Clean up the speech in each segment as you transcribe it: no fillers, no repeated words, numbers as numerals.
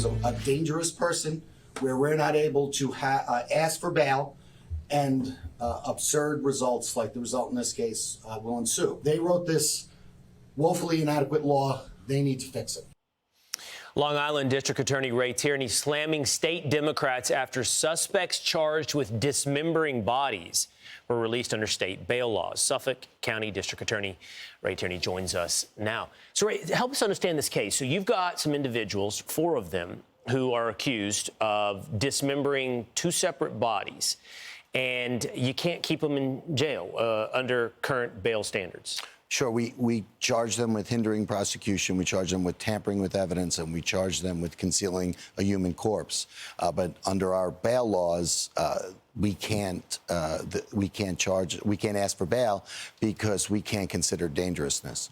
there's a dangerous person where we're not able to ask for bail, and absurd results like the result in this case will ensue. They wrote this woefully inadequate law. They need to fix it. Long Island District Attorney Ray Tierney slamming state Democrats after suspects charged with dismembering bodies were released under state bail laws. Suffolk County District Attorney Ray Tierney joins us now. So, Ray, help us understand this case. So you've got some individuals, 4 of them, who are accused of dismembering 2 separate bodies, and you can't keep them in jail under current bail standards. Sure. We charge them with hindering prosecution. We charge them with tampering with evidence, and we charge them with concealing a human corpse. But under our bail laws, we can't ask for bail because we can't consider dangerousness.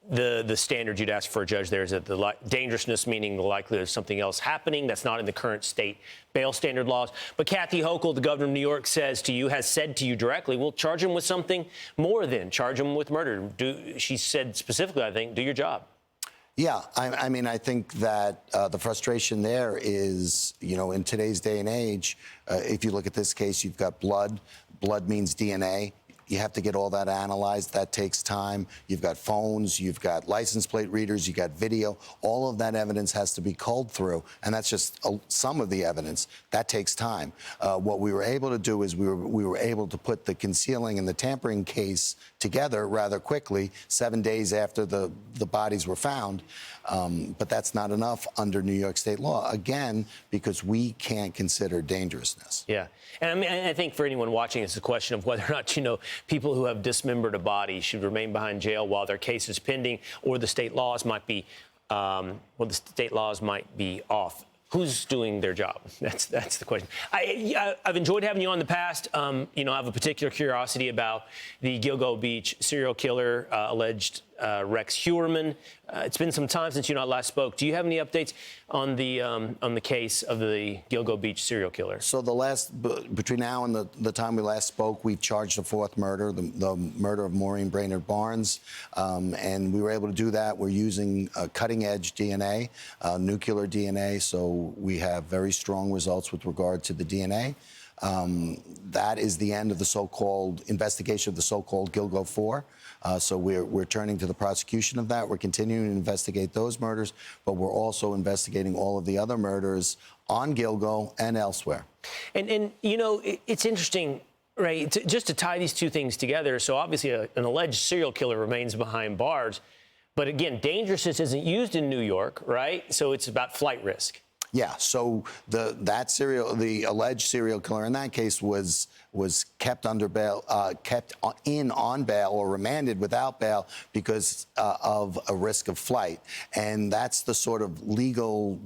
The standard you'd ask for a judge there is that the dangerousness, meaning the likelihood of something else happening. That's not in the current state bail standard laws. But Kathy Hochul, the governor of New York, has said to you directly, we'll charge him with something more than charge him with murder. She said specifically, I think, do your job. Yeah, I mean, I think that the frustration there is, you know, in today's day and age, if you look at this case, you've got blood. Blood means DNA. You have to get all that analyzed. That takes time. You've got phones. You've got license plate readers. You got video. All of that evidence has to be culled through, and that's just some of the evidence. That takes time. What we were able to do is we were able to put the concealing and the tampering case together rather quickly, 7 days after the bodies were found. But that's not enough under New York state law, again, because we can't consider dangerousness. Yeah. And I mean, I think for anyone watching, it's a question of whether or not, you know, people who have dismembered a body should remain behind jail while their case is pending, or the state laws might be, off. Who's doing their job? That's the question. I've enjoyed having you on in the past. You know, I have a particular curiosity about the Gilgo Beach serial killer, alleged Rex Heuermann. It's been some time since you and I last spoke. Do you have any updates on the case of the Gilgo Beach serial killer? So between now and the time we last spoke, we've charged a 4th murder, the murder of Maureen Brainerd Barnes, and we were able to do that. We're using cutting-edge DNA, nuclear DNA, so we have very strong results with regard to the DNA. That is the end of the so-called investigation of the so-called Gilgo 4. So we're turning to the prosecution of that. We're continuing to investigate those murders, but we're also investigating all of the other murders on Gilgo and elsewhere. And you know, it's interesting, right, just to tie these two things together. So obviously an alleged serial killer remains behind bars. But again, dangerousness isn't used in New York, right? So it's about flight risk. Yeah, so the alleged serial killer in that case was kept under bail, kept on bail or remanded without bail because of a risk of flight, and that's the sort of legal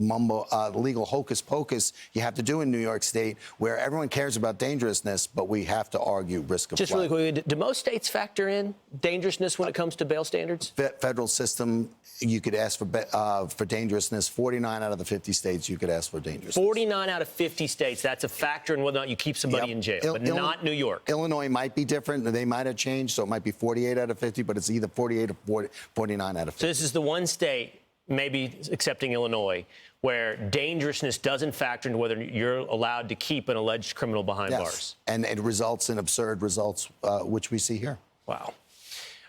hocus pocus you have to do in New York State, where everyone cares about dangerousness, but we have to argue risk of flight. Just really quickly, do most states factor in dangerousness when it comes to bail standards? Federal system, you could ask for dangerousness. 49 out of the 50 states, you could ask for dangerousness. 49 out of 50 states, that's a factor in whether or not you keep somebody in jail, but not New York. Illinois might be different. They might have changed, so it might be 48 out of 50, but it's either 48 or 49 out of 50. So this is the one state, maybe excepting Illinois, where dangerousness doesn't factor into whether you're allowed to keep an alleged criminal behind bars. And it results in absurd results, which we see here. Wow.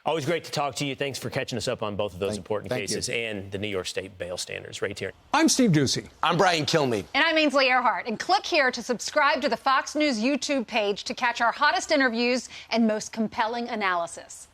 Always great to talk to you. Thanks for catching us up on both of those important cases you. And the New York State bail standards. Ray Tierney. I'm Steve Doocy. I'm Brian Kilmeade. And I'm Ainsley Earhart. And click here to subscribe to the Fox News YouTube page to catch our hottest interviews and most compelling analysis.